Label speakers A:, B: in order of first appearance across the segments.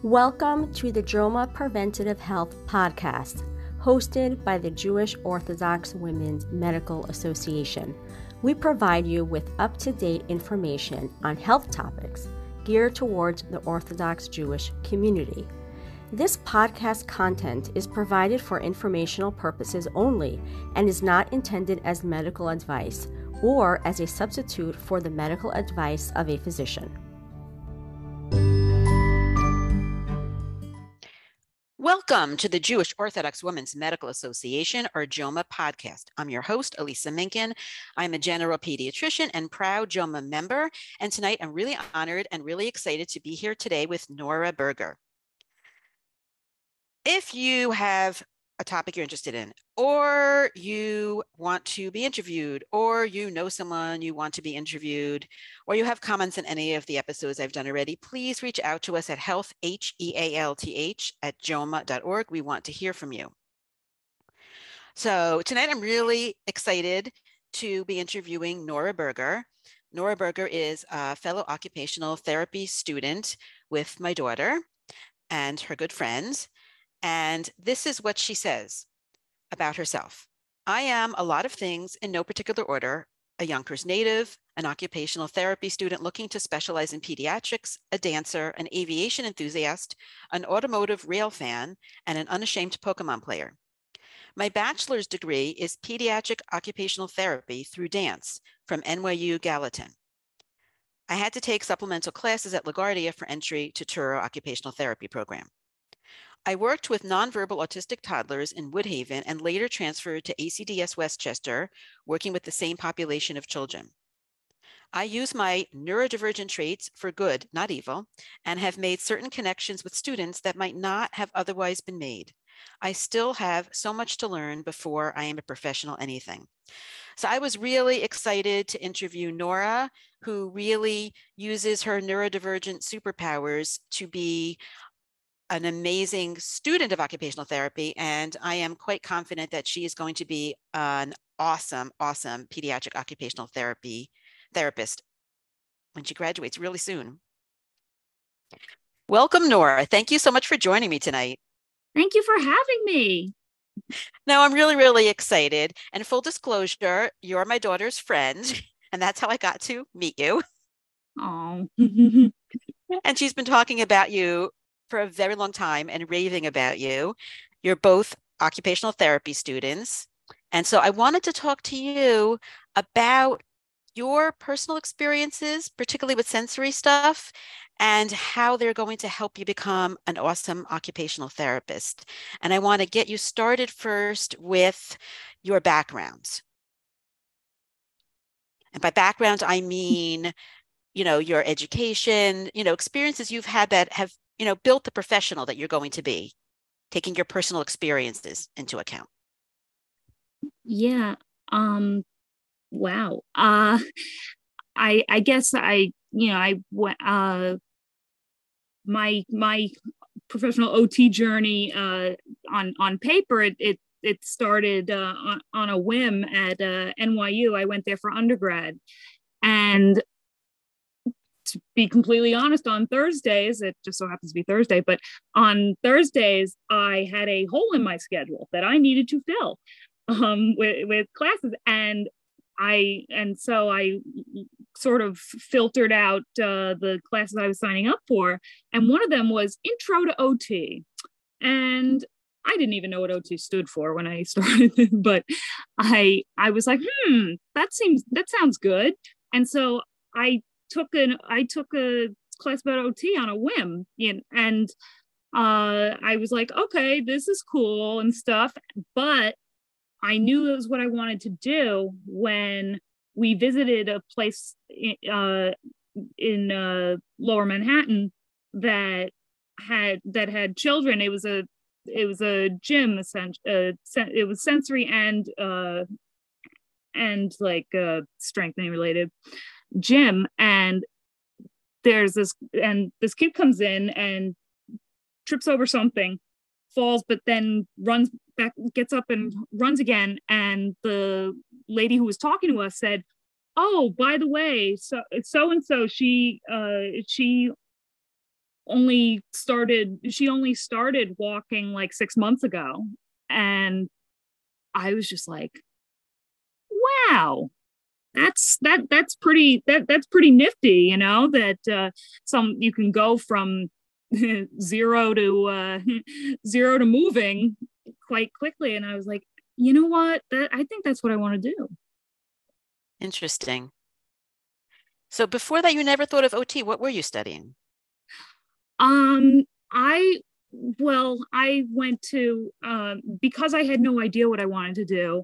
A: Welcome to the JOMA Preventative Health Podcast, hosted by the Jewish Orthodox Women's Medical Association. We provide you with up-to-date information on health topics geared towards the Orthodox Jewish community. This podcast content is provided for informational purposes only and is not intended as medical advice or as a substitute for the medical advice of a physician.
B: Welcome to the Jewish Orthodox Women's Medical Association, or JOMA podcast. I'm your host, Elisa Minkin. I'm a general pediatrician and proud JOMA member. And tonight I'm really honored and really excited to be here today with Nora Berger. If you have a topic you're interested in, or you want to be interviewed, or you know someone you want to be interviewed, or you have comments on any of the episodes I've done already, please reach out to us at health, HEALTH, at joma.org. We want to hear from you. So tonight I'm really excited to be interviewing Nora Berger. Nora Berger is a fellow occupational therapy student with my daughter and her good friends. And this is what she says about herself. I am a lot of things in no particular order: a Yonkers native, an occupational therapy student looking to specialize in pediatrics, a dancer, an aviation enthusiast, an automotive rail fan, and an unashamed Pokémon player. My bachelor's degree is pediatric occupational therapy through dance from NYU Gallatin. I had to take supplemental classes at LaGuardia for entry to Touro Occupational Therapy program. I worked with nonverbal autistic toddlers in Woodhaven and later transferred to ACDS Westchester, working with the same population of children. I use my neurodivergent traits for good, not evil, and have made certain connections with students that might not have otherwise been made. I still have so much to learn before I am a professional anything. So I was really excited to interview Nora, who really uses her neurodivergent superpowers to be an amazing student of occupational therapy, and I am quite confident that she is going to be an awesome pediatric occupational therapist when she graduates really soon. Welcome, Nora. Thank you so much for joining me tonight.
C: Thank you for having me.
B: Now, I'm really excited. And full disclosure, you're my daughter's friend, and that's how I got to meet you.
C: Oh.
B: And she's been talking about you for a very long time and raving about you. You're both occupational therapy students. And so I wanted to talk to you about your personal experiences, particularly with sensory stuff, and how they're going to help you become an awesome occupational therapist. And I want to get you started first with your backgrounds. And by background, I mean, your education, experiences you've had that have built the professional that you're going to be, taking your personal experiences into account.
C: Yeah. Wow. I guess my professional OT journey, on paper, it started on a whim at NYU. I went there for undergrad, and to be completely honest, on Thursdays, it just so happens to be Thursday, but on Thursdays, I had a hole in my schedule that I needed to fill with classes. So I sort of filtered out the classes I was signing up for. And one of them was Intro to OT. And I didn't even know what OT stood for when I started, but I was like, that sounds good. And so I took a class about OT on a whim, and I was like, okay, this is cool and stuff, but I knew it was what I wanted to do when we visited a place in Lower Manhattan that had children. It was a gym, essentially. It was sensory and like strengthening related gym, and this kid comes in and trips over something, falls, but then runs back, gets up and runs again. And the lady who was talking to us said, "Oh, by the way, so and so, she only started walking like 6 months ago. And I was just like, wow, that's pretty nifty, that you can go from zero to moving quite quickly. And I was like, you know what, I think that's what I want to do.
B: Interesting. So before that, you never thought of OT. What were you studying?
C: I went to, because I had no idea what I wanted to do,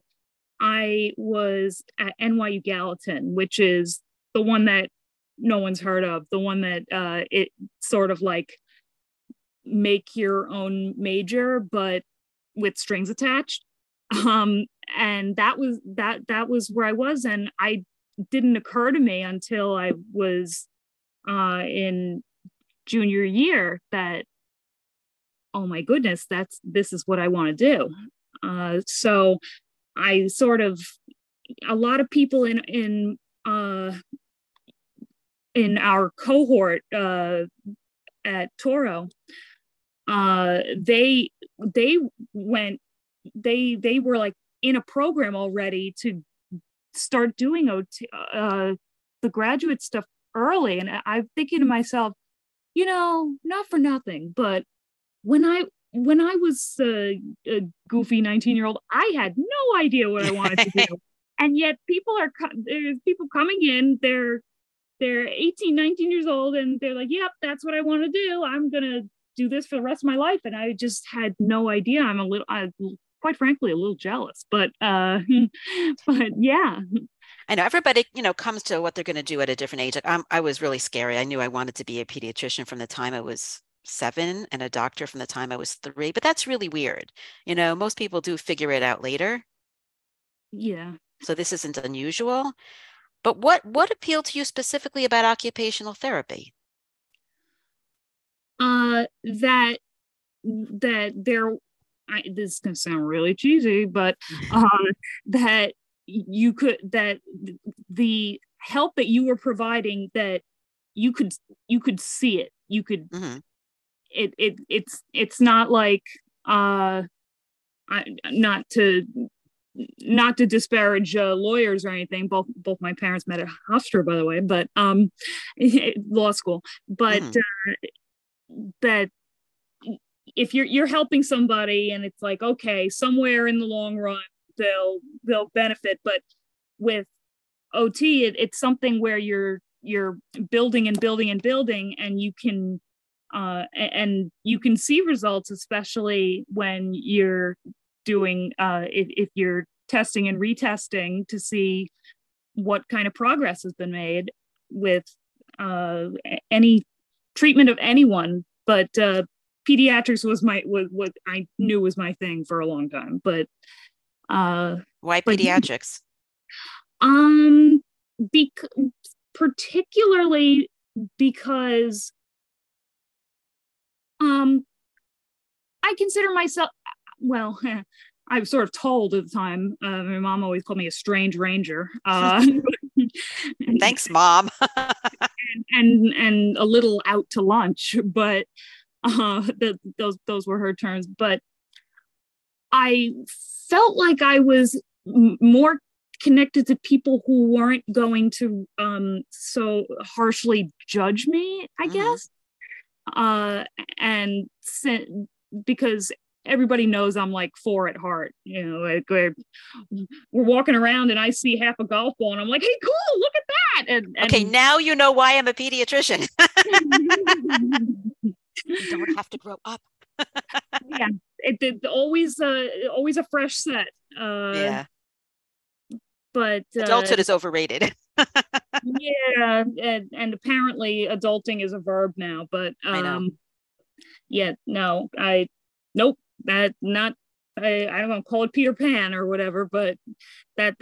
C: I was at NYU Gallatin, which is the one that no one's heard of, the one that it sort of like make your own major, but with strings attached. And that was where I was. And I didn't occur to me until I was in junior year that, oh my goodness, this is what I want to do. So I sort of, a lot of people in our cohort at Touro, they were like in a program already to start doing OT, the graduate stuff early. And I'm thinking to myself, not for nothing, but when I was a goofy 19-year-old, I had no idea what I wanted to do. And yet there's people coming in, they're 18, 19 years old, and they're like, yep, that's what I want to do. I'm going to do this for the rest of my life. And I just had no idea. I'm quite frankly, a little jealous, but yeah.
B: I know everybody, comes to what they're going to do at a different age. Like I was really scary. I knew I wanted to be a pediatrician from the time I was 7 and a doctor from the time I was 3, but that's really weird. Most people do figure it out later.
C: Yeah.
B: So this isn't unusual. But what appealed to you specifically about occupational therapy?
C: That there, this is going to sound really cheesy, but that the help that you were providing, that you could see it, you could, mm-hmm. It's not like, not to disparage lawyers or anything. Both my parents met at Hofstra, by the way, but law school. But that if you're helping somebody, and it's like, okay, somewhere in the long run they'll benefit. But with OT, it's something where you're building and building and building, and you can see results, especially when you're doing if you're testing and retesting to see what kind of progress has been made with any treatment of anyone. But pediatrics was what I knew was my thing for a long time. But
B: why pediatrics?
C: Particularly because I consider myself, well, I was sort of told at the time, my mom always called me a strange ranger.
B: Thanks, Mom.
C: and a little out to lunch, but those were her terms. But I felt like I was more connected to people who weren't going to so harshly judge me, I guess. And because everybody knows I'm like 4 at heart, like we're walking around and I see half a golf ball and I'm like, hey, cool, look at that. And
B: okay, now you know why I'm a pediatrician. You don't have to grow up.
C: Yeah, it always a fresh set.
B: Yeah.
C: But
B: adulthood is overrated.
C: Yeah, and apparently adulting is a verb now. But
B: I know.
C: Yeah, no, nope. That not. I don't want to call it Peter Pan or whatever, but that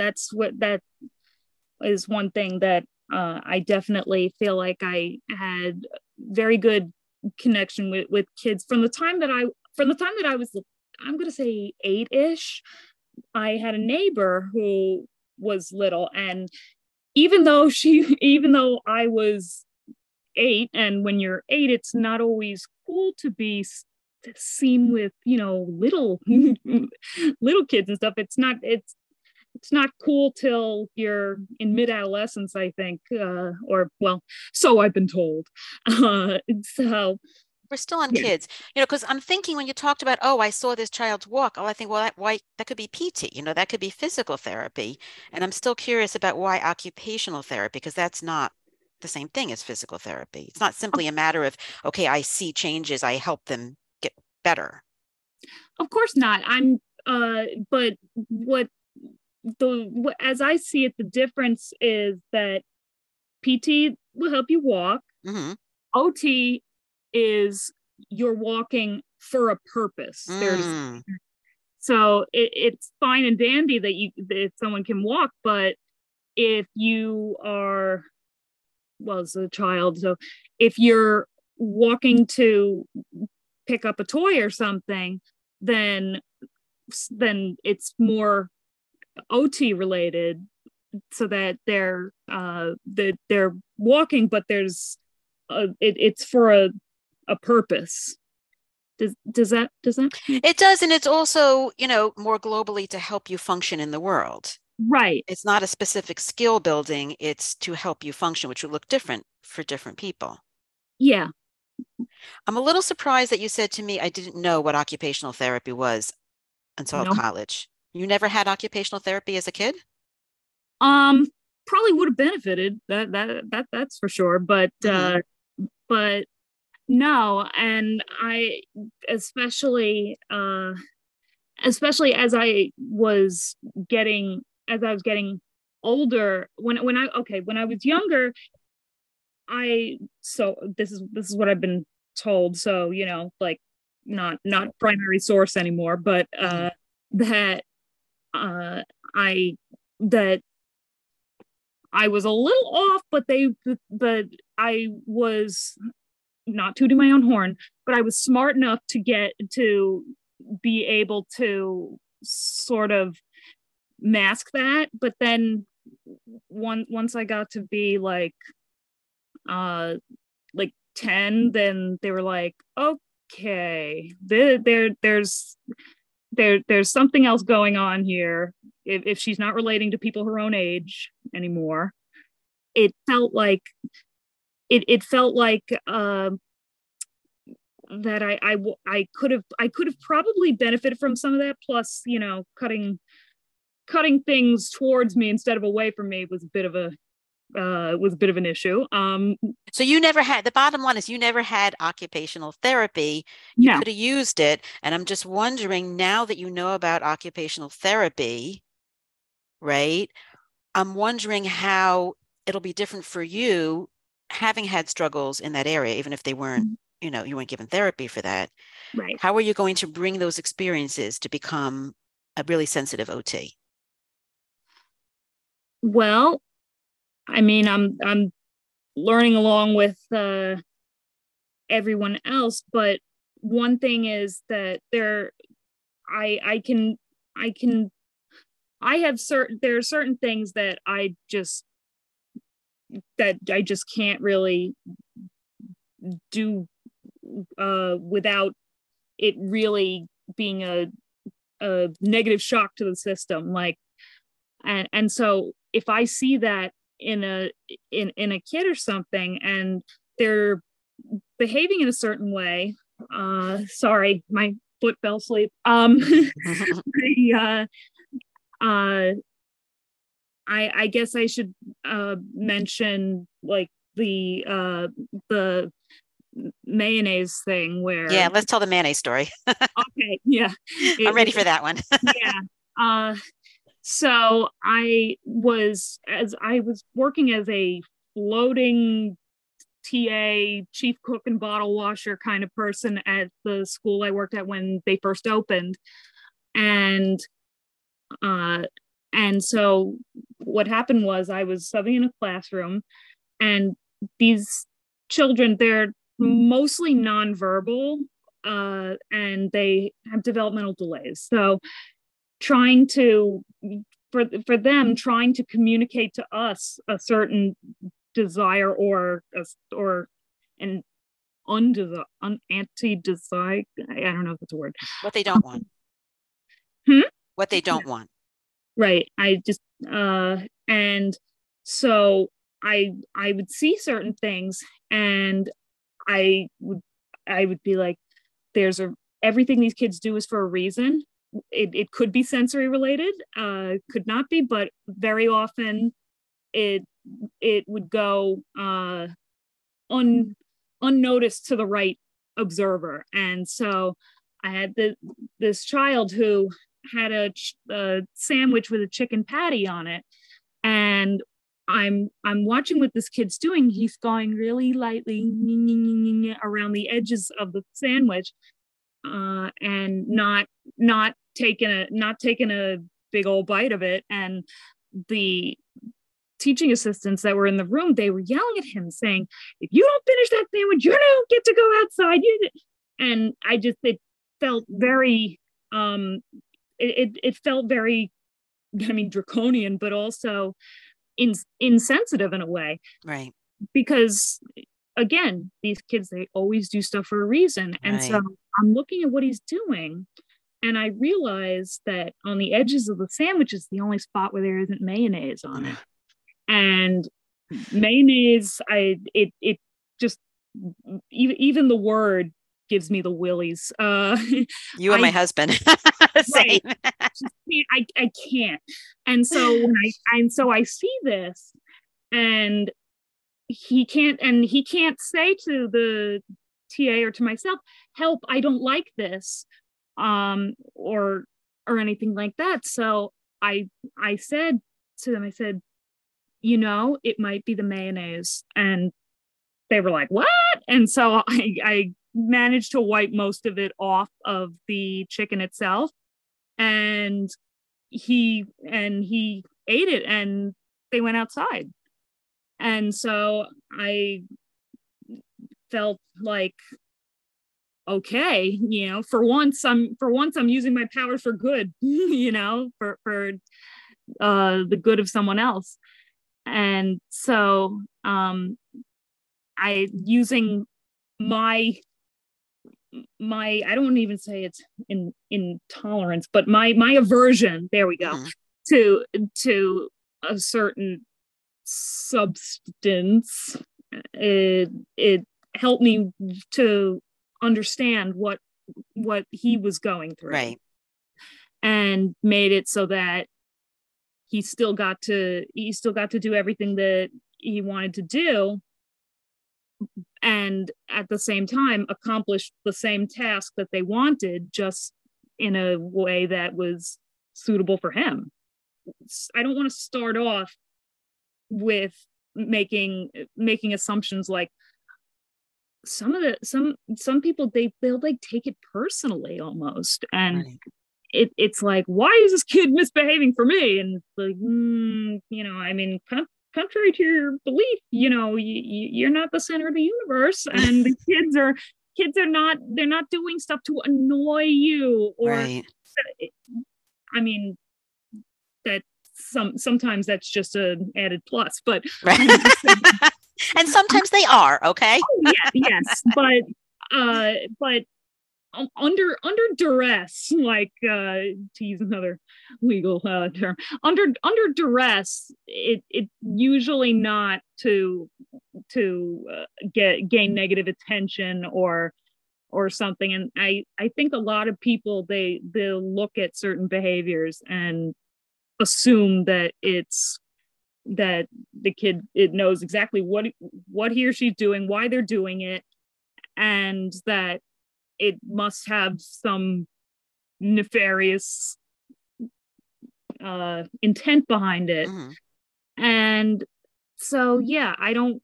C: is one thing that I definitely feel like I had very good connection with kids from the time that I was, I'm going to say 8-ish. I had a neighbor who was little, and even though I was 8, and when you're 8, it's not always cool to be seen with, little little kids and stuff. It's not cool till you're in mid-adolescence, I think, or well, so I've been told. So
B: we're still on kids, because I'm thinking when you talked about, oh, I saw this child's walk. Oh, I think, well, that could be PT, that could be physical therapy. And I'm still curious about why occupational therapy, because that's not the same thing as physical therapy. It's not simply a matter of, okay, I see changes, I help them get better.
C: Of course not. But as I see it, the difference is that PT will help you walk.
B: Mm-hmm.
C: OT is you're walking for a purpose. So it's fine and dandy that someone can walk, but if you are, well, as a child, so if you're walking to pick up a toy or something, then it's more OT related, so that they're walking, but there's it's for a purpose. Does that
B: It does, and it's also more globally to help you function in the world.
C: Right.
B: It's not a specific skill building, it's to help you function, which will look different for different people.
C: Yeah.
B: I'm a little surprised that you said to me, I didn't know what occupational therapy was until college. You never had occupational therapy as a kid?
C: Probably would have benefited, that's for sure, but but no. And I especially as I was getting older, when I was younger, this is what I've been told, so like not primary source anymore, but that I was a little off, but I was, not tooting my own horn, but I was smart enough to be able to sort of mask that. But then once I got to be like 10, then they were like, okay, there's something else going on here. If she's not relating to people her own age anymore, it felt like that I could have probably benefited from some of that. Plus, cutting things towards me instead of away from me was a bit of an issue.
B: So you never had, the bottom line is you never had occupational therapy. You could have used it. And I'm just wondering, now that you know about occupational therapy, right? I'm wondering how it'll be different for you having had struggles in that area, even if they weren't, you weren't given therapy for that.
C: Right.
B: How are you going to bring those experiences to become a really sensitive OT?
C: Well, I mean, I'm learning along with everyone else, but one thing is that there are certain things that I just can't really do without it really being a negative shock to the system, and so if I see that in a kid or something and they're behaving in a certain way, sorry, my foot fell asleep. I guess I should mention like the mayonnaise thing where,
B: yeah, let's tell the mayonnaise story.
C: Okay, yeah,
B: I'm ready for that one.
C: Yeah. So I was working as a floating TA, chief cook and bottle washer kind of person at the school I worked at when they first opened. And so what happened was I was subbing in a classroom, and these children, they're mostly nonverbal, and they have developmental delays. So trying to communicate to us a certain desire or and anti-desire. I don't know if that's a word.
B: What they don't want. What they don't want.
C: Right. I just and so I would see certain things, and I would be like, everything these kids do is for a reason. It could be sensory related, could not be, but very often it would go unnoticed to the right observer. And so I had this child who had a sandwich with a chicken patty on it, and I'm watching what this kid's doing. He's going really lightly around the edges of the sandwich, and not taking a big old bite of it. And the teaching assistants that were in the room, they were yelling at him saying, "If you don't finish that sandwich, you don't get to go outside." And it felt very it felt very, draconian, but also insensitive in a way.
B: Right.
C: Because again, these kids, they always do stuff for a reason. And so I'm looking at what he's doing, and I realize that on the edges of the sandwich is the only spot where there isn't mayonnaise on it. And mayonnaise, it just, even the word gives me the willies.
B: You and my husband. Same.
C: Right. I can't. And so I see this, and he can't say to the TA or to myself, "Help, I don't like this," or anything like that. So I said to them, I said, "It might be the mayonnaise." And they were like, "What?" And so I managed to wipe most of it off of the chicken itself, and he ate it, and they went outside. And so I felt like, okay, for once I'm using my powers for good, for the good of someone else. And so I using my I don't even say it's intolerance, but my aversion, there we go, to a certain substance, it helped me to understand what he was going through,
B: right,
C: and made it so that he still got to do everything that he wanted to do, and at the same time accomplish the same task that they wanted, just in a way that was suitable for him. I don't want to start off with making assumptions like some people they'll like take it personally almost, and
B: right.
C: It's like, why is this kid misbehaving for me? And like, contrary to your belief, you're not the center of the universe, and the kids are not, they're not doing stuff to annoy you, or
B: right.
C: That sometimes that's just an added plus, but
B: right. And sometimes they are, okay.
C: yes, but under duress, like to use another legal term, under duress, it usually not to gain negative attention or something. And I think a lot of people, they'll look at certain behaviors and assume that that the kid, it knows exactly what he or she's doing, why they're doing it, and that it must have some nefarious intent behind it. And so I don't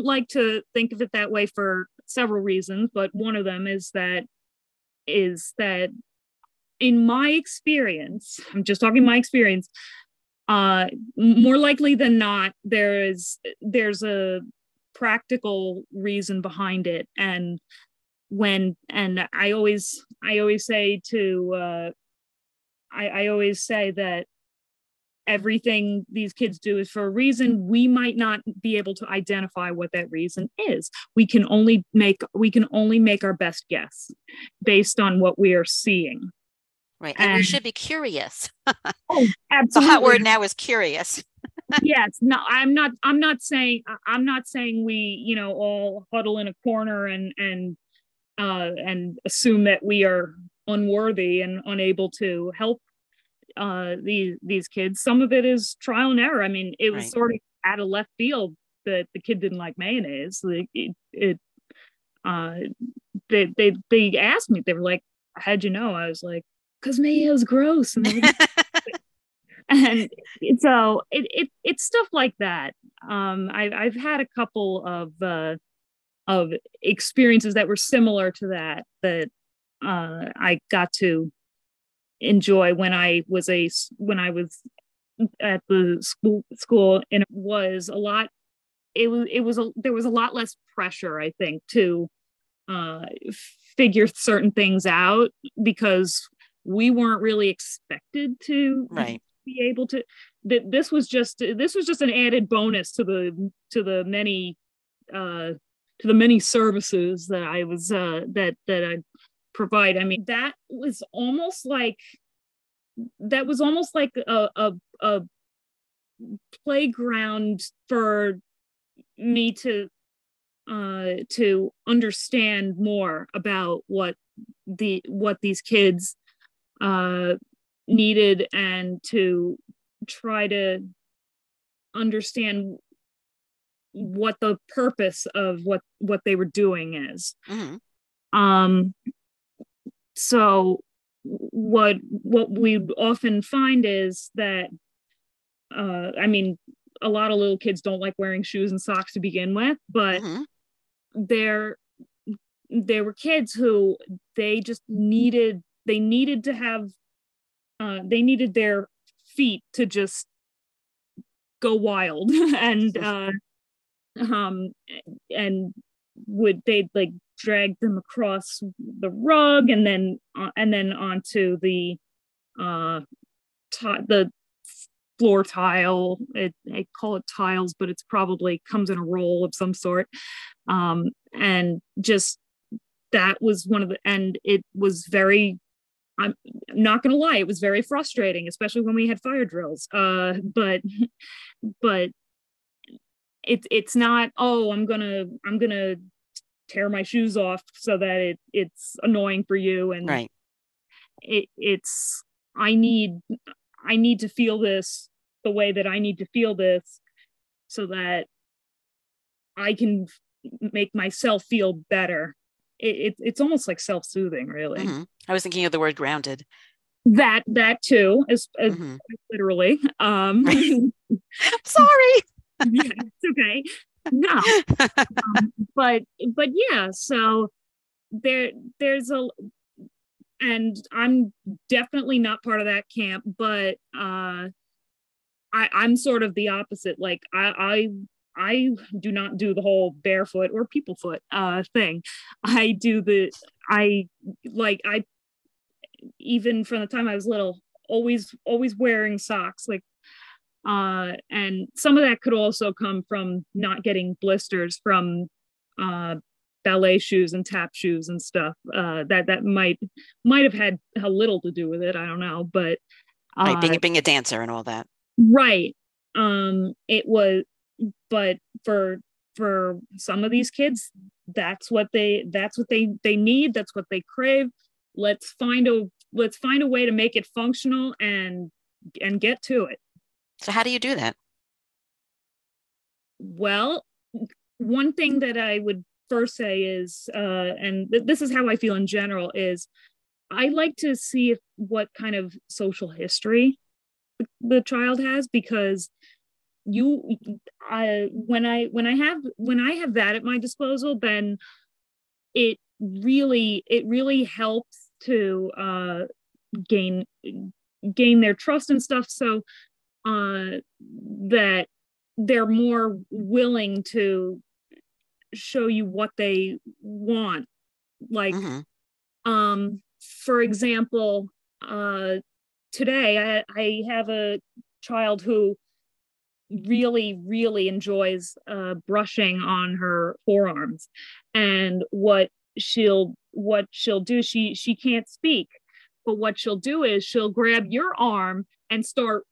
C: like to think of it that way for several reasons, but one of them is that in my experience, I'm just talking my experience, more likely than not, there's a practical reason behind it. And I always say that everything these kids do is for a reason. We might not be able to identify what that reason is. We can only make our best guess based on what we are seeing.
B: Right. And we should be curious.
C: Oh, absolutely.
B: The hot word now is curious.
C: Yes. No, I'm not saying we, all huddle in a corner and assume that we are unworthy and unable to help these kids. Some of it is trial and error. I mean, it was sort of out of left field that the kid didn't like mayonnaise. They asked me, they were like, how'd you know? I was like, because mayo's gross. And so it's stuff like that. I've had a couple of experiences that were similar to that I got to enjoy when I was at the school, and it was a lot. There was a lot less pressure, I think, to figure certain things out, because we weren't really expected to be able to. This was just an added bonus to the many services that I was that I provide. I mean, that was almost like a playground for me to understand more about what these kids needed, and to try to understand what the purpose of what they were doing is. Mm-hmm. So what we often find is that I mean, a lot of little kids don't like wearing shoes and socks to begin with, but mm-hmm. there were kids who they just needed to have they needed their feet to just go wild and they'd like drag them across the rug and then onto the floor tile. I call it tiles, but it's probably comes in a roll of some sort. And just that was and it was very, I'm not going to lie, it was very frustrating, especially when we had fire drills. But it's not, oh, I'm gonna tear my shoes off so that it's annoying for you. And
B: right.
C: It's I need to feel this the way that I need to feel this so that I can make myself feel better. It's almost like self-soothing, really.
B: Mm-hmm. I was thinking of the word grounded.
C: That too, as mm-hmm. literally.
B: Sorry.
C: Yeah, it's okay. No. But yeah, so there's and I'm definitely not part of that camp, but I'm sort of the opposite. Like I do not do the whole barefoot or people foot thing. I even from the time I was little, always wearing socks, like and some of that could also come from not getting blisters from ballet shoes and tap shoes and stuff. That might have had a little to do with it. I don't know, but
B: right, being a dancer and all that.
C: Right. It was, but for some of these kids, that's what they need. That's what they crave. Let's find a way to make it functional and get to it.
B: So how do you do that?
C: Well, one thing that I would first say is, and this is how I feel in general, is I like to see what kind of social history the child has, because when I have that at my disposal, then it really helps to gain their trust and stuff, so that they're more willing to show you what they want. Like, mm-hmm. For example, today I have a child who really, really enjoys brushing on her forearms. And what she'll do, she can't speak, but what she'll do is she'll grab your arm and start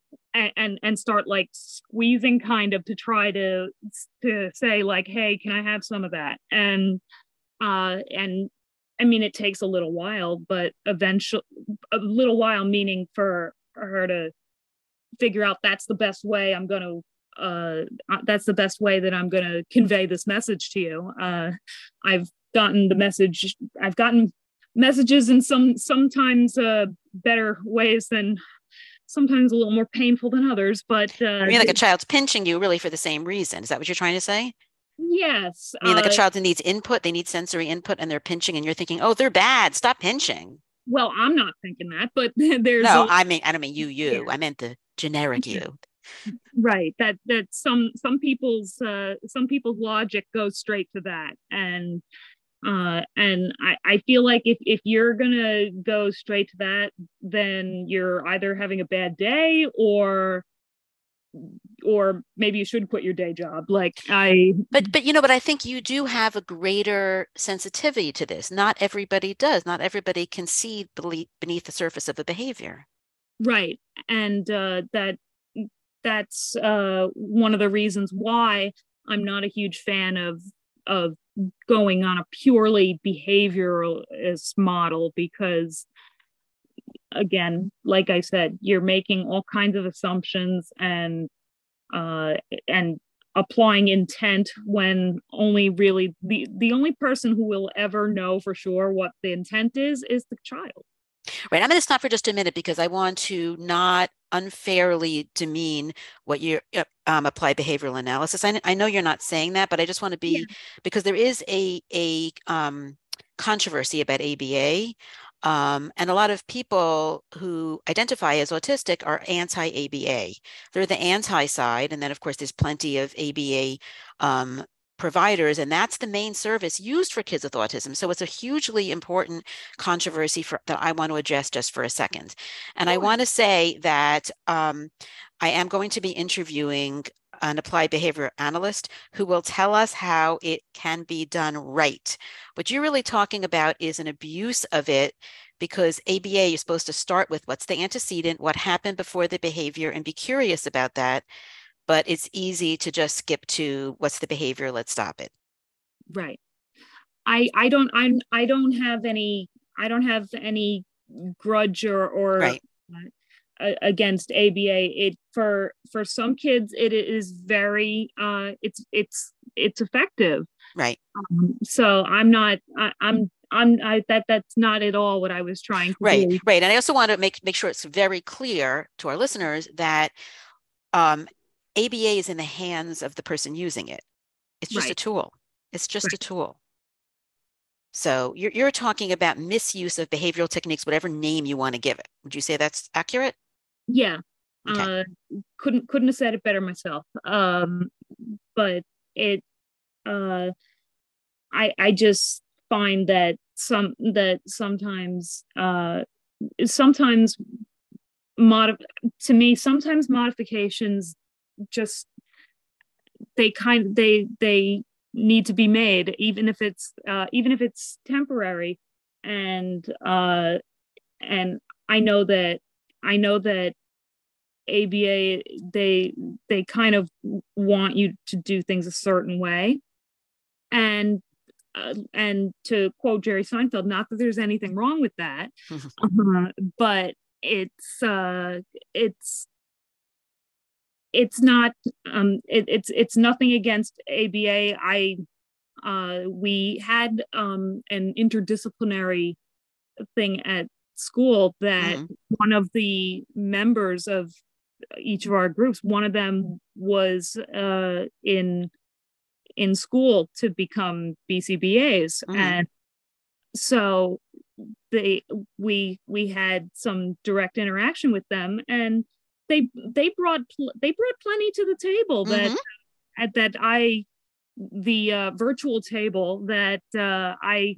C: like squeezing, kind of, to try to say like, hey, can I have some of that? And I mean, it takes a little while, but eventually, a little while meaning for her to figure out that's the best way that I'm going to convey this message to you. I've gotten messages in sometimes better ways than, sometimes a little more painful than others, but
B: I mean, like a child's pinching you really for the same reason. Is that what you're trying to say?
C: Yes.
B: I mean, like a child that needs input, they need sensory input, and they're pinching, and you're thinking, oh, they're bad, stop pinching.
C: Well, I'm not thinking that, but there's
B: I don't mean you. Yeah. I meant the generic you.
C: Right. That some people's logic goes straight to that. And I feel like if you're gonna go straight to that, then you're either having a bad day or maybe you should quit your day job. But
B: I think you do have a greater sensitivity to this. Not everybody does. Not everybody can see beneath the surface of a behavior.
C: Right. And that's one of the reasons why I'm not a huge fan of going on a purely behavioralist model, because, again, like I said, you're making all kinds of assumptions and applying intent when only really the only person who will ever know for sure what the intent is the child.
B: Right. I'm going to stop for just a minute because I want to not unfairly demean what you applied behavioral analysis. I know you're not saying that, but I just want to be, because there is a controversy about ABA. And a lot of people who identify as autistic are anti-ABA. They're the anti side. And then, of course, there's plenty of ABA providers, and that's the main service used for kids with autism. So it's a hugely important controversy that I want to address just for a second. And I want to say that I am going to be interviewing an applied behavior analyst who will tell us how it can be done right. What you're really talking about is an abuse of it, because ABA, you're supposed to start with what's the antecedent, what happened before the behavior, and be curious about that. But it's easy to just skip to what's the behavior, let's stop it.
C: Right. I don't have any grudge or
B: right.
C: Against ABA. It for some kids it is very it's effective.
B: Right.
C: So that's not at all what I was trying to do.
B: Right. And I also want to make sure it's very clear to our listeners that ABA is in the hands of the person using it. It's just a tool. It's just a tool. So you're talking about misuse of behavioral techniques, whatever name you want to give it. Would you say that's accurate?
C: Yeah.
B: Okay.
C: Couldn't have said it better myself. But it I just find that sometimes modifications just they need to be made, even if it's temporary. And I know that ABA they kind of want you to do things a certain way, and to quote Jerry Seinfeld, not that there's anything wrong with that, but it's not it's nothing against ABA. We had an interdisciplinary thing at school that one of the members of each of our groups, one of them was in school to become BCBAs, and so we had some direct interaction with them, and they brought plenty to the table that the virtual table that I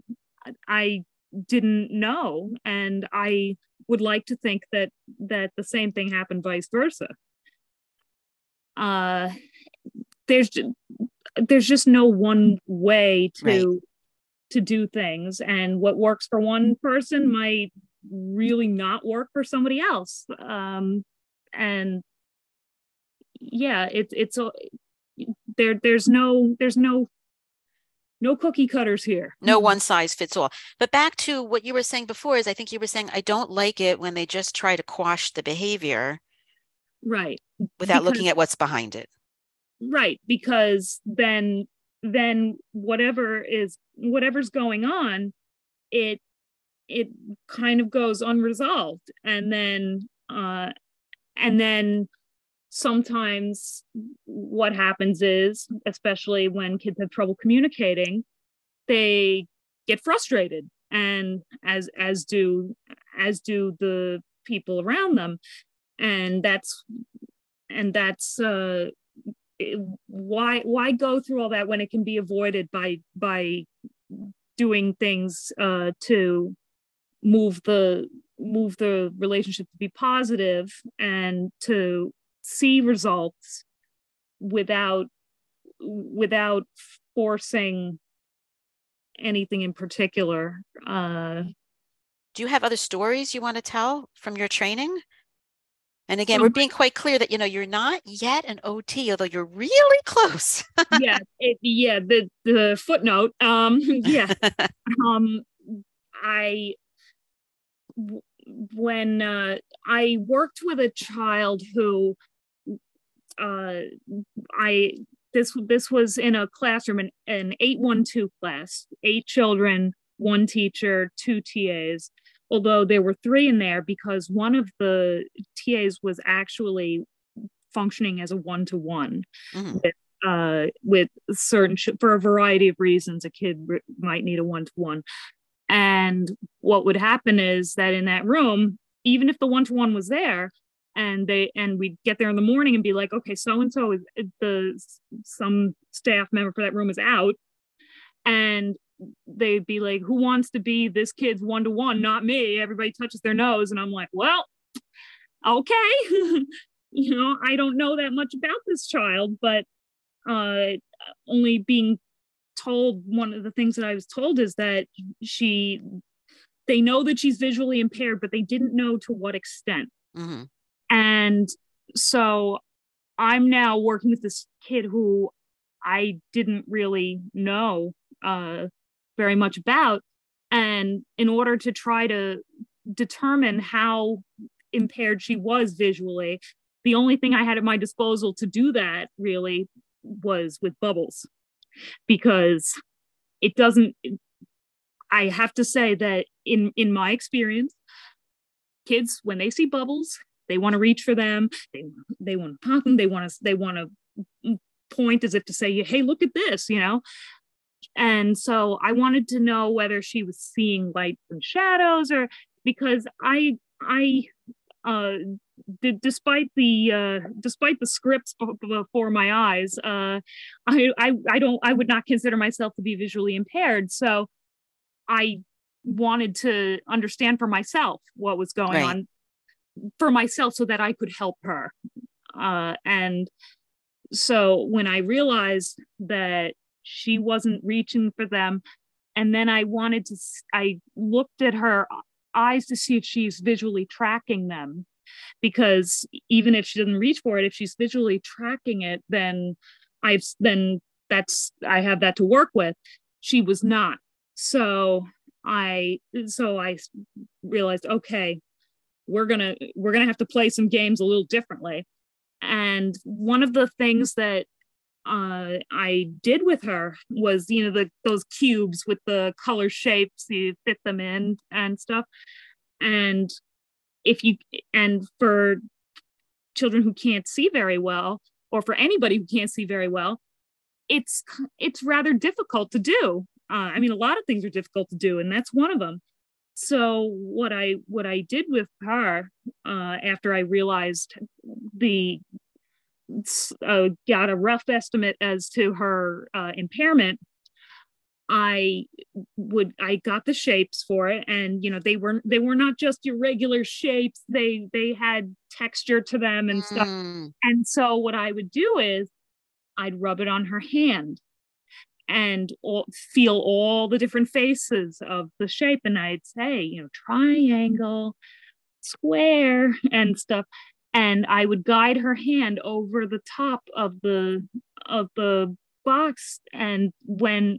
C: didn't know, and I would like to think that the same thing happened vice versa. uh, there's just no one way to do things, and what works for one person might really not work for somebody else. And yeah, there's no cookie cutters here.
B: No one size fits all. But back to what you were saying before is I think you were saying, I don't like it when they just try to quash the behavior.
C: Right.
B: Without looking at what's behind it.
C: Right. Because then whatever's going on, it kind of goes unresolved. And then sometimes what happens is, especially when kids have trouble communicating, they get frustrated, and as do the people around them. And that's why go through all that when it can be avoided by doing things to move the relationship to be positive and to see results without forcing anything in particular.
B: Do you have other stories you want to tell from your training? And again, we're being quite clear that, you're not yet an OT, although you're really close.
C: The footnote. When I worked with a child who this was in a classroom, an 812 class, 8 children, 1 teacher, 2 TAs. Although there were 3 in there because one of the TAs was actually functioning as a one-to-one with certain, for a variety of reasons, a kid might need a one-to-one. And what would happen is that in that room, even if the one-to-one was there, and we'd get there in the morning and be like, okay, so-and-so some staff member for that room is out, and they'd be like, who wants to be this kid's one-to-one? Not me. Everybody touches their nose. And I'm like, well, okay. I don't know that much about this child, but only being told, one of the things that I was told is that they know that she's visually impaired, but they didn't know to what extent.
B: Mm-hmm.
C: And so I'm now working with this kid who I didn't really know very much about. And in order to try to determine how impaired she was visually, the only thing I had at my disposal to do that really was with bubbles, because I have to say that in my experience, kids, when they see bubbles, they want to reach for them. They want to pop them. They want to point as if to say, hey, look at this, And so I wanted to know whether she was seeing lights and shadows, or because I despite the scripts before my eyes, I would not consider myself to be visually impaired. So I wanted to understand for myself what was going on for myself so that I could help her. And so when I realized that she wasn't reaching for them, and then I looked at her eyes to see if she's visually tracking them, because even if she doesn't reach for it, if she's visually tracking it, then I have that to work with. She was not. So I realized, okay, we're gonna have to play some games a little differently. And one of the things that I did with her was, those cubes with the color shapes, you fit them in and stuff. And for children who can't see very well, or for anybody who can't see very well, it's rather difficult to do. A lot of things are difficult to do, and that's one of them. So what I did with her, after I realized got a rough estimate as to her impairment, I got the shapes for it, and they were not just your regular shapes. They had texture to them and stuff. And so what I would do is I'd rub it on her hand and feel all the different faces of the shape, and I'd say, triangle, square, and stuff. And I would guide her hand over the top of the box, and when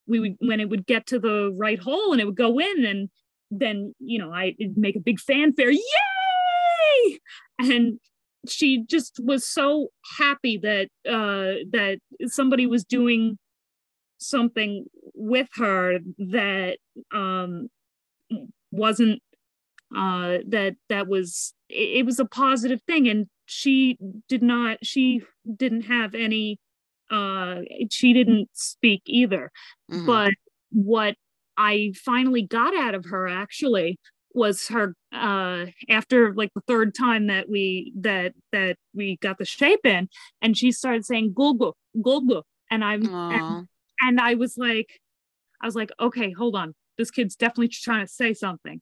C: it would get to the right hole and it would go in, and then I'd make a big fanfare, yay! And she just was so happy that that somebody was doing something with her that wasn't that was, it was a positive thing. And she didn't have any she didn't speak either. But what I finally got out of her actually was her after like the third time that we got the shape in, and she started saying gulgu gulgu, and I was like, okay, hold on, this kid's definitely trying to say something.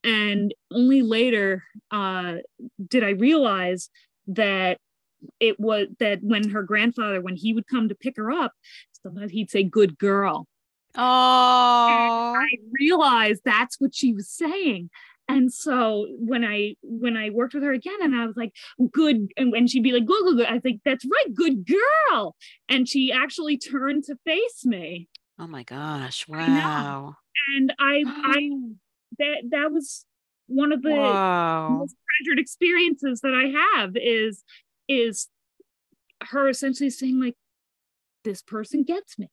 C: And only later did I realize that it was that when her grandfather, when he would come to pick her up, sometimes he'd say good girl. Oh, I realized that's what she was saying. And so when I worked with her again, and I was like, good, and when she'd be like, good, good, good, I was like, that's right, good girl. And she actually turned to face me.
B: Oh my gosh. Wow.
C: And that was one of the most treasured experiences that I have is her essentially saying, like, this person gets me,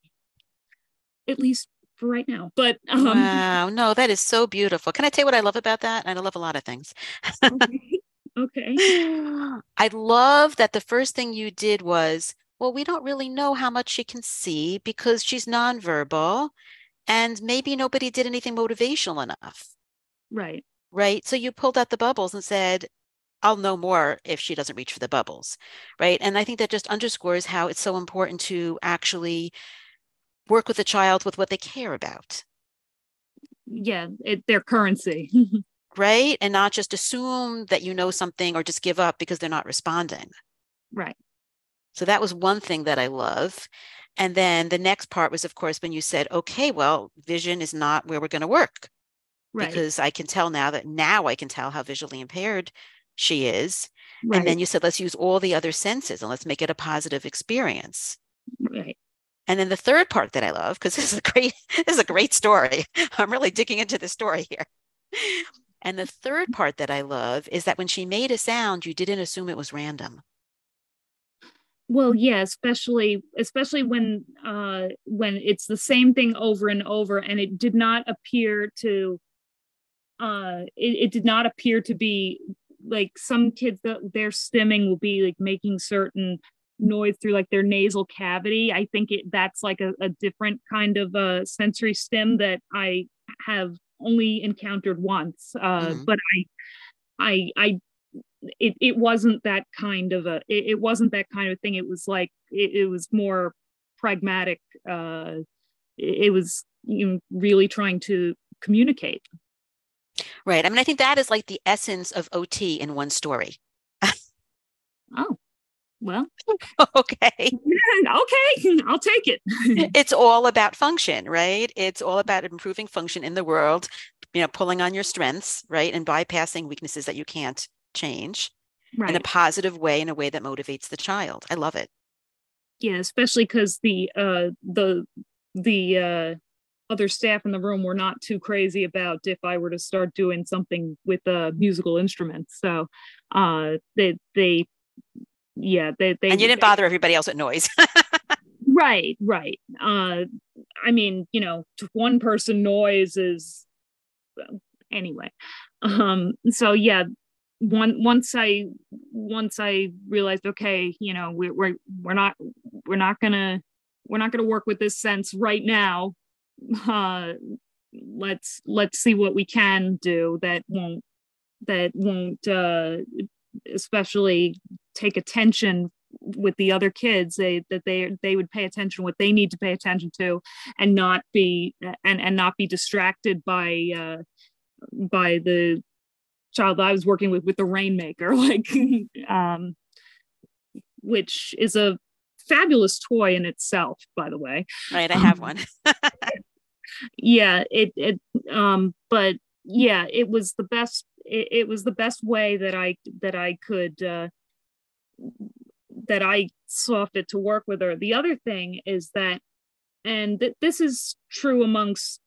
C: at least for right now. But
B: wow, no, that is so beautiful. Can I tell you what I love about that? And I love a lot of things.
C: Okay.
B: I love that the first thing you did was, well, we don't really know how much she can see because she's nonverbal, and maybe nobody did anything motivational enough.
C: Right.
B: Right. So you pulled out the bubbles and said, I'll know more if she doesn't reach for the bubbles. Right. And I think that just underscores how it's so important to actually work with a child with what they care about.
C: Yeah, their currency.
B: Right. And not just assume that you know something or just give up because they're not responding.
C: Right.
B: So that was one thing that I love. And then the next part was, of course, when you said, okay, well, vision is not where we're going to work. Right. Because I can tell now I can tell how visually impaired she is. Right. And then you said, let's use all the other senses and let's make it a positive experience.
C: Right.
B: And then the third part that I love, because this is a great story. I'm really digging into the story here. And the third part that I love is that when she made a sound, you didn't assume it was random.
C: Well, yeah, especially when it's the same thing over and over, and it did not appear to it did not appear to be like some kids that their stimming will be like making certain noise through like their nasal cavity. I think that's like a different kind of sensory stim that I have only encountered once. But it wasn't that kind of it wasn't that kind of thing. It was like it was more pragmatic. It was really trying to communicate.
B: Right. I mean, I think that is like the essence of OT in one story.
C: Oh, well.
B: Okay.
C: Okay, I'll take it.
B: It's all about function, right? It's all about improving function in the world, pulling on your strengths, right? And bypassing weaknesses that you can't change in a positive way, in a way that motivates the child. I love it.
C: Yeah, especially because the other staff in the room were not too crazy about if I were to start doing something with musical instruments. So they and
B: you didn't bother everybody else with noise.
C: Right. I mean, one person noise is anyway. So yeah, once I realized, okay, we're not gonna work with this sense right now. Let's see what we can do that won't especially take attention the other kids, they would pay attention to what they need to pay attention to, and not be distracted by the child I was working with the rainmaker, like which is a fabulous toy in itself, by the way.
B: Right, I have one.
C: Yeah, but yeah, it was the best. It was the best way that I could that I saw fit to work with her. The other thing is that, and this is true amongst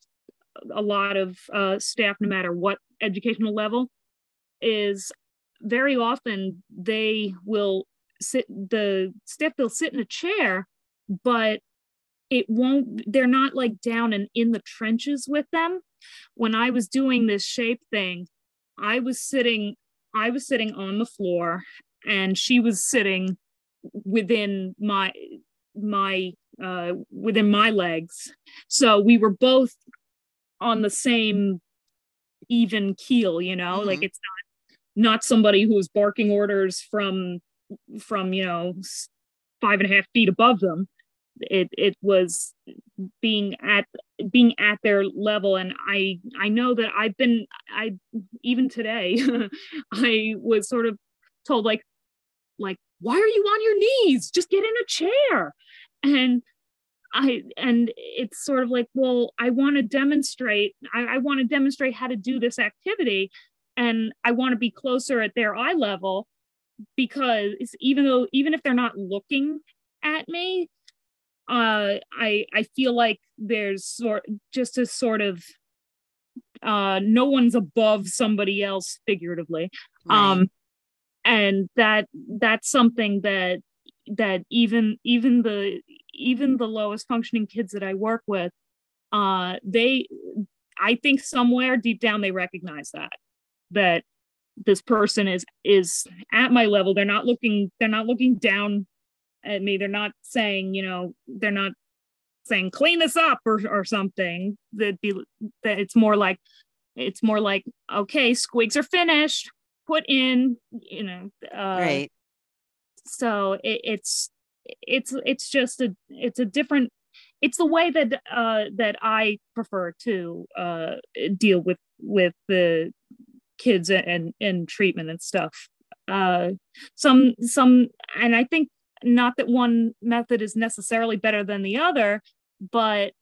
C: a lot of staff, no matter what educational level, is very often the staff will sit in a chair, but they're not like down and in the trenches with them. When I was doing this shape thing, I was sitting on the floor, and she was sitting within my legs. So we were both on the same even keel, mm-hmm. Like it's not somebody who was barking orders from 5.5 feet above them. It was being at their level. And I know that I even today I was sort of told like why are you on your knees? Just get in a chair. And it's sort of like, well, I want to demonstrate how to do this activity, and I want to be closer at their eye level, because even if they're not looking at me, I feel like there's just a sort of no one's above somebody else, figuratively. Right. And that's something that even the lowest functioning kids that I work with, I think somewhere deep down they recognize that this person is at my level. They're not looking down at me. They're not saying, clean this up or something. That it's more like, okay, squigs are finished, put in,
B: right.
C: So it's just it's a different, it's the way that I prefer to deal with the kids and treatment and stuff. Some, and I think not that one method is necessarily better than the other, but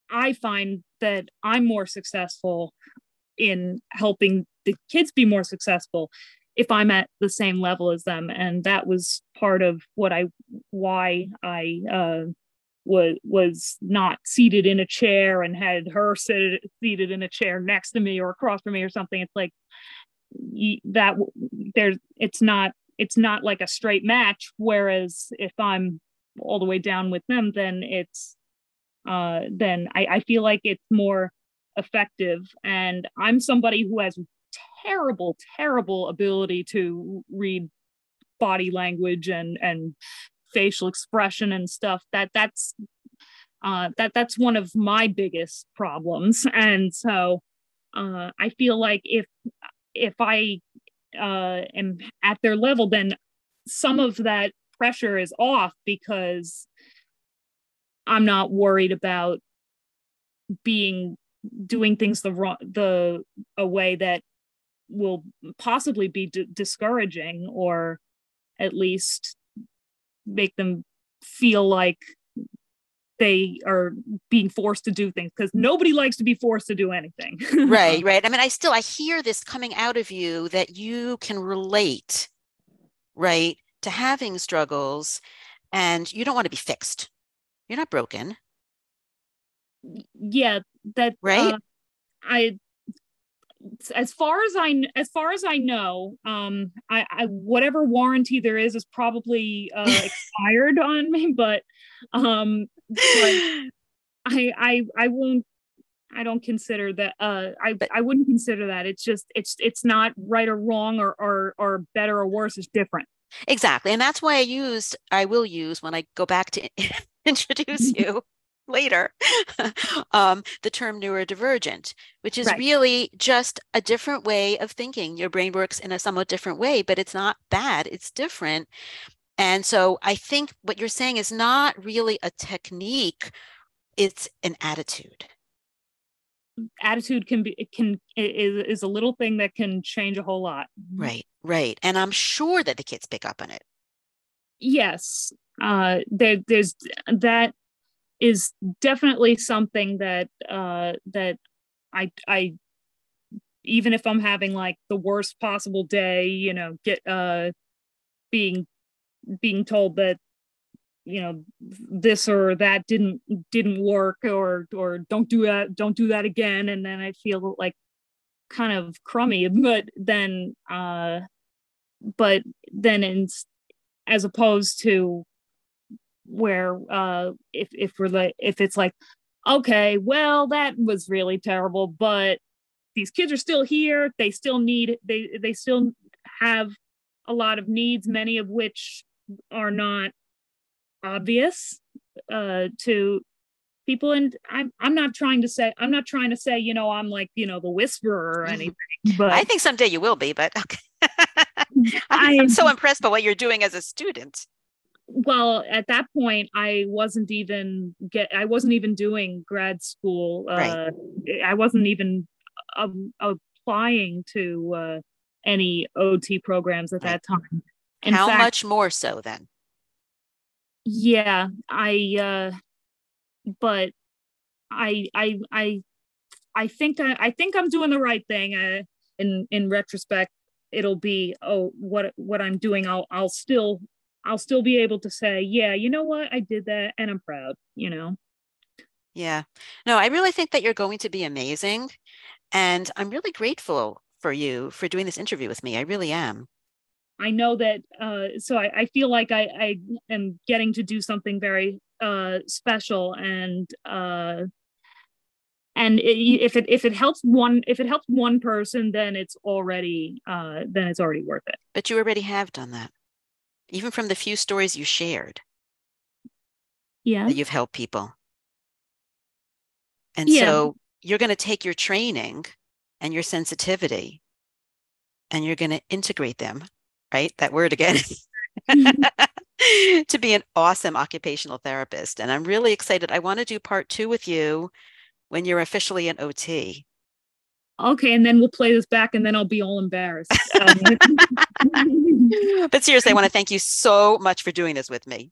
C: I find that I'm more successful in helping the kids be more successful if I'm at the same level as them. And that was part of why I was not seated in a chair and had her seated in a chair next to me or across from me or something. It's like it's not like a straight match. Whereas if I'm all the way down with them, then then I feel like it's more effective. And I'm somebody who has terrible ability to read body language and facial expression and stuff. That's one of my biggest problems. And so I feel like if I am at their level, then some of that pressure is off, because I'm not worried about doing things a way that will possibly be discouraging, or at least make them feel like they are being forced to do things, because nobody likes to be forced to do anything.
B: Right. I mean, I hear this coming out of you, that you can relate, right, to having struggles, and you don't want to be fixed. You're not broken.
C: Yeah, that
B: right.
C: As far as I know, I whatever warranty there is probably expired on me, but I won't. I don't consider that. I wouldn't consider that. It's just it's not right or wrong or better or worse. It's different.
B: Exactly, and that's why I will use when I go back to introduce you later, the term neurodivergent, which is really just a different way of thinking. Your brain works in a somewhat different way, but it's not bad. It's different. And so I think what you're saying is not really a technique, it's an attitude.
C: Attitude is a little thing that can change a whole lot.
B: Right, right. And I'm sure that the kids pick up on it.
C: Yes. There's that is definitely something that that I even if I'm having like the worst possible day, you know, being told that, you know, this or that didn't work, or don't do that again, and then I feel like kind of crummy, but then as opposed to where if it's like, okay, well, that was really terrible, but these kids are still here, they still have a lot of needs, many of which are not obvious to people. And I'm not trying to say, you know, I'm like, you know, the whisperer or anything, but
B: I think someday you will be, but okay. I'm so impressed by what you're doing as a student.
C: Well, at that point, I wasn't even doing grad school.
B: Right.
C: I wasn't even applying to any OT programs at that time.
B: How much more so then?
C: Yeah, but I think I'm doing the right thing. In retrospect, it'll be, oh, what I'm doing. I'll still be able to say, yeah, you know what, I did that, and I'm proud. You know.
B: Yeah. No, I really think that you're going to be amazing, and I'm really grateful for you for doing this interview with me. I really am.
C: I know that, so I feel like I am getting to do something very special, and if it helps one person, then it's already worth it.
B: But you already have done that, even from the few stories you shared.
C: Yeah,
B: that you've helped people, and so you're going to take your training and your sensitivity, and you're going to integrate them. Right? That word again. To be an awesome occupational therapist. And I'm really excited. I want to do part 2 with you when you're officially an OT.
C: Okay, and then we'll play this back, and then I'll be all embarrassed.
B: But seriously, I want to thank you so much for doing this with me.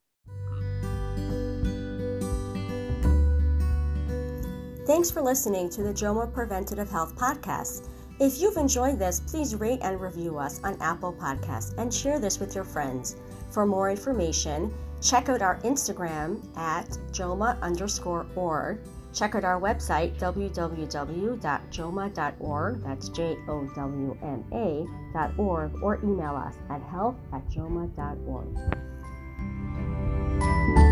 A: Thanks for listening to the JOMA Preventative Health Podcast. If you've enjoyed this, please rate and review us on Apple Podcasts and share this with your friends. For more information, check out our Instagram at JOMA_org. Check out our website, www.joma.org, that's JOWMA.org, or email us at health@joma.org.